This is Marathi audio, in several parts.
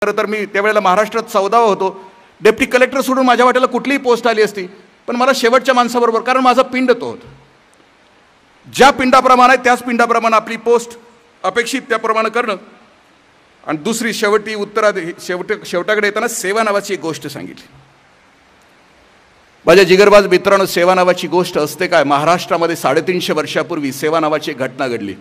खरं तर मी त्यावेळेला महाराष्ट्रात 14वा होतो. डेप्टी कलेक्टर सोडून माझ्या वाट्याला कुठलीही पोस्ट आली असती, पण मला शेवटच्या माणसाबरोबर, कारण माझा पिंड तो होता. ज्या पिंडाप्रमाणे आहे त्याच पिंडाप्रमाणे आपली पोस्ट अपेक्षित त्याप्रमाणे करणं. आणि दुसरी शेवटी शेवटाकडे येताना सेवा नावाची एक गोष्ट सांगितली. माझ्या जिगरबाज मित्रांनो, सेवा नावाची गोष्ट असते काय? महाराष्ट्रामध्ये 350 वर्षापूर्वी सेवा नावाची एक घटना घडली.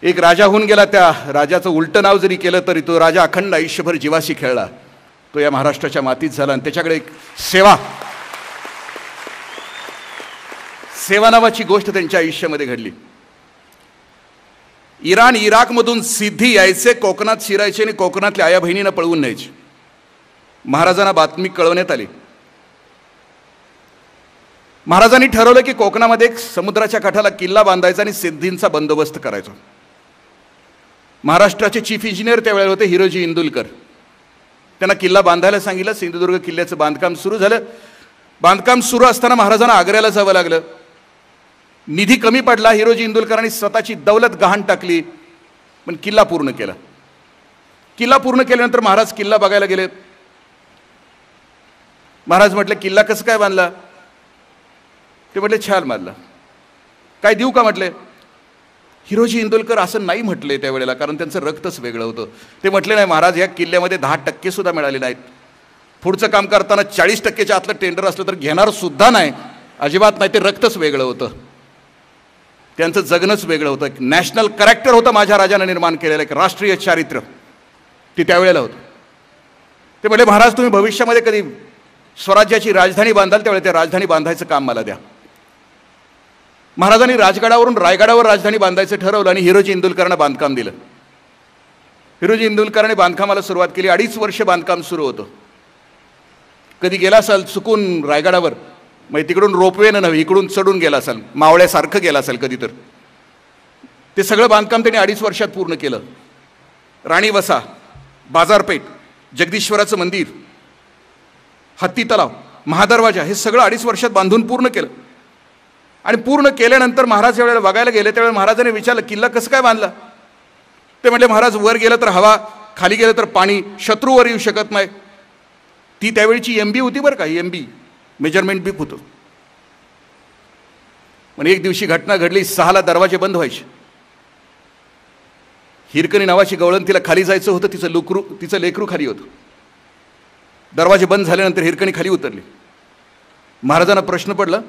एक राजा होऊन गेला, त्या राजाचं उलटं नाव जरी केलं तरी तो राजा अखंड आयुष्यभर जीवाशी खेळला. तो या महाराष्ट्राच्या मातीत झाला आणि त्याच्याकडे एक सेवा नावाची गोष्ट त्यांच्या आयुष्यामध्ये घडली. इराण इराकमधून सिद्धी यायचे, कोकणात शिरायचे आणि कोकणातल्या आया बहिणींना पळवून न्यायचे. महाराजांना बातमी कळवण्यात आली. महाराजांनी ठरवलं की कोकणामध्ये एक समुद्राच्या काठाला किल्ला बांधायचा आणि सिद्धींचा बंदोबस्त करायचा. महाराष्ट्राचे चीफ इंजिनियर त्यावेळेला होते हिरोजी इंदुलकर. त्यांना किल्ला बांधायला सांगितलं. सिंधुदुर्ग किल्ल्याचं बांधकाम सुरू झालं. बांधकाम सुरू असताना महाराजांना आग्र्याला जावं लागलं. निधी कमी पडला. हिरोजी इंदुलकरांनी स्वतःची दौलत गहाण टाकली, पण किल्ला पूर्ण केला. किल्ला पूर्ण केल्यानंतर महाराज किल्ला बघायला गेले. महाराज म्हटले, किल्ला कसं काय बांधला? ते म्हटले, छान बांधला. काय देऊ का म्हटले. हिरोजी इंदुलकर असं नाही म्हटले त्यावेळेला, कारण त्यांचं रक्तच वेगळं होतं. ते म्हटले, नाही महाराज, या किल्ल्यामध्ये 10% सुद्धा मिळाले नाहीत. पुढचं काम करताना 40%च्या आतलं टेंडर असलं तर घेणार सुद्धा नाही, अजिबात नाही. ते रक्तच वेगळं होतं, त्यांचं जगणंच वेगळं होतं. एक नॅशनल कॅरेक्टर होतं माझ्या राजानं निर्माण केलेलं, एक राष्ट्रीय चारित्र्य ते त्यावेळेला होतं. ते म्हटले, महाराज तुम्ही भविष्यामध्ये कधी स्वराज्याची राजधानी बांधाल त्यावेळेला त्या राजधानी बांधायचं काम मला द्या. महाराजांनी राजगडावरून रायगडावर राजधानी बांधायचं ठरवलं आणि हिरोजी इंदुलकरांना बांधकाम दिलं. हिरोजी इंदुलकरांनी बांधकामाला सुरुवात केली. 2.5 वर्ष बांधकाम सुरू होतं. कधी गेला असाल चुकून रायगडावर, मग तिकडून रोपवेनं नव्हे, इकडून चढून गेला असाल, मावळ्यासारखं गेला असाल कधी तर. ते सगळं बांधकाम त्यांनी 2.5 वर्षात पूर्ण केलं. राणी वसा, बाजारपेठ, जगदीश्वराचं मंदिर, हत्ती तलाव, महादरवाजा, हे सगळं 2.5 वर्षात बांधून पूर्ण केलं. आणि पूर्ण केल्यानंतर महाराज ज्यावेळेला बघायला गेले त्यावेळेला महाराजांनी विचारलं, किल्ला कसं काय बांधला? ते म्हटले, महाराज वर गेलं तर हवा, खाली गेलं तर पाणी, शत्रूवर येऊ शकत नाही. ती त्यावेळीची MB होती बरं का, MB मेजरमेंट बीक होतं. पण एक दिवशी घटना घडली, 6ला दरवाजे बंद व्हायचे. हिरकणी नावाची गवळण, तिला खाली जायचं होतं, तिचं लेकरू खाली होतं. दरवाजे बंद झाल्यानंतर हिरकणी खाली उतरली. महाराजांना प्रश्न पडला.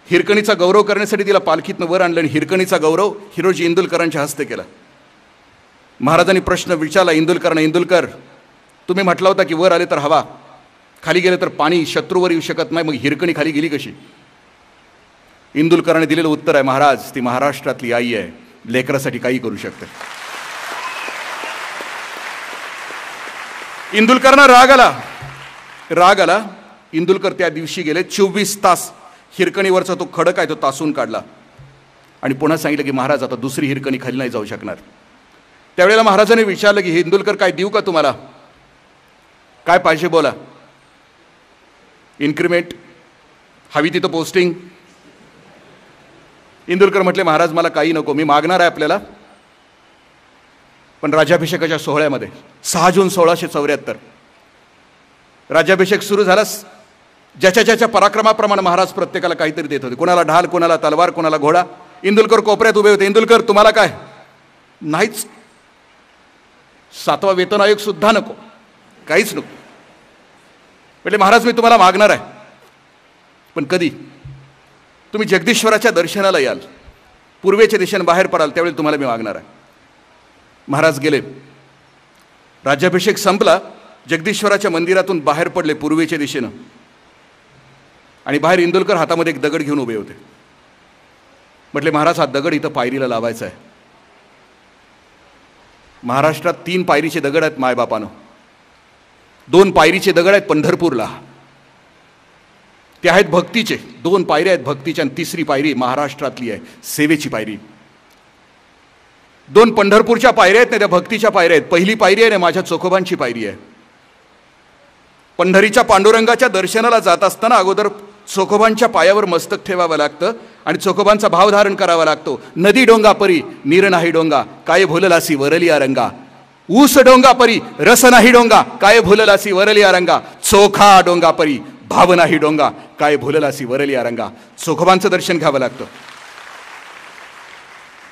हिरकणीचा गौरव करण्यासाठी तिला पालखीतनं वर आणलं आणि हिरकणीचा गौरव हिरोजी इंदुलकरांच्या हस्ते केला. महाराजांनी प्रश्न विचारला इंदुलकरांना, इंदुलकर तुम्ही म्हटला होता की वर आले तर हवा, खाली गेले तर पाणी, शत्रूवर येऊ शकत नाही, मग हिरकणी खाली गेली कशी? इंदुलकरांनी दिलेलं उत्तर आहे, महाराज ती महाराष्ट्रातली आई आहे, लेकरासाठी काही करू शकते. इंदुलकरांना राग आला. इंदुलकर त्या दिवशी गेले. 24 तास हिरकणीवरचा तो खडक आहे तो तासून काढला आणि पुन्हा सांगितलं की महाराज आता दुसरी हिरकणी खाली नाही जाऊ शकणार. त्यावेळेला महाराजांनी विचारलं की इंदुलकर काय देऊ का तुम्हाला, काय पाहिजे बोला. इन्क्रिमेंट हवी तिथं पोस्टिंग. इंदुलकर म्हटले, महाराज मला काही नको, मी मागणार आहे आपल्याला, पण राज्याभिषेकाच्या सोहळ्यामध्ये 6 जून 1674 राज्याभिषेक सुरू झाला. ज्याच्या पराक्रमाप्रमाणे महाराज प्रत्येकाला काहीतरी देत होते. कोणाला ढाल, कोणाला तलवार, कोणाला घोडा. इंदुलकर कोपऱ्यात उभे होते. इंदुलकर तुम्हाला काय? नाहीच. 7वा वेतन आयोग सुद्धा नको, काहीच नको. म्हटले, महाराज मी तुम्हाला मागणार आहे, पण कधी? तुम्ही जगदीश्वराच्या दर्शनाला याल, पूर्वेच्या दिशेने बाहेर पडाल, त्यावेळी तुम्हाला मी मागणार आहे. महाराज गेले. राज्याभिषेक संपला. जगदीश्वराच्या मंदिरातून बाहेर पडले पूर्वेच्या दिशेनं आणि बाहेर इंदुलकर हातामध्ये एक दगड घेऊन उभे होते. म्हटले, महाराज हा दगड इथं पायरीला लावायचा आहे. महाराष्ट्रात 3 पायरीचे दगड आहेत मायबापानं. 2 पायरीचे दगड आहेत पंढरपूरला, ते आहेत भक्तीचे. 2 पायऱ्या आहेत भक्तीच्या आणि 3री पायरी महाराष्ट्रातली आहे, सेवेची पायरी. 2 पंढरपूरच्या पायऱ्या आहेत ना, त्या भक्तीच्या पायऱ्या आहेत. पहिली पायरी आहे ना माझ्या चोखोबांची पायरी आहे. पंढरीच्या पांडुरंगाच्या दर्शनाला जात असताना अगोदर चोखोबांच्या पायावर मस्तक ठेवावं लागतं आणि चोखोबांचा भाव धारण करावा लागतो. नदी डोंगा परी नीर नाही डोंगा, काय भुललासी वरलिया रंगा. ऊस डोंगा परी रस नाही डोंगा, काय भुललासी वरलिया रंगा. चोखा डोंगा परी भाव नाही डोंगा, काय भुललासी वरलिया रंगा. चोखोबांचं दर्शन घ्यावं लागतं.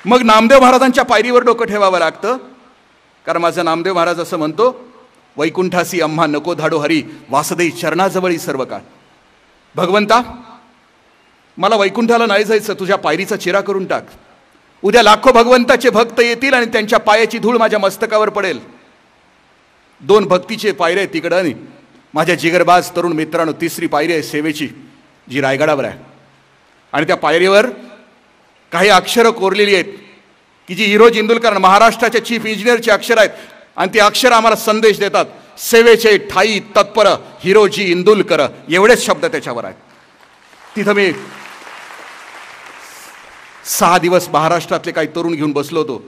मग नामदेव महाराजांच्या पायरीवर डोकं ठेवावं लागतं. कारण माझा नामदेव महाराज असं म्हणतो, वैकुंठासी आम्हा नको धाडो हरी, वासदेई चरणाजवळी सर्व काळ. भगवंता, मला वैकुंठाला नाही जायचं, तुझ्या पायरीचा चिरा करून टाक. उद्या लाखो भगवंताचे भक्त येतील आणि त्यांच्या पायाची धूळ माझ्या मस्तकावर पडेल. 2 भक्तीचे पायरे आहेत तिकडं. आणि माझ्या जिगरबाज तरुण मित्रांनो, 3री पायरी आहे सेवेची, जी रायगडावर आहे. आणि त्या पायरीवर काही अक्षरं कोरलेली आहेत की जी हिरोजी इंदुलकर महाराष्ट्राच्या चीफ इंजिनियरची अक्षर आहेत. आणि ती अक्षर आम्हाला संदेश देतात, सेवेचे ठाई तत्पर हिरोजी इंदुलकर, एवढेच शब्द त्याच्यावर आहेत. तिथं मी 6 दिवस महाराष्ट्रातले काही तरुण घेऊन बसलो होतो.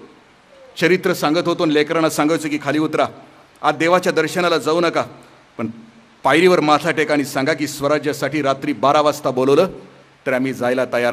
चरित्र सांगत होतो आणि लेकरांना सांगायचं की खाली उतरा, आज देवाच्या दर्शनाला जाऊ नका, पण पायरीवर माथा टेका आणि सांगा की स्वराज्यासाठी रात्री 12 वाजता बोलवलं तर आम्ही जायला तयार.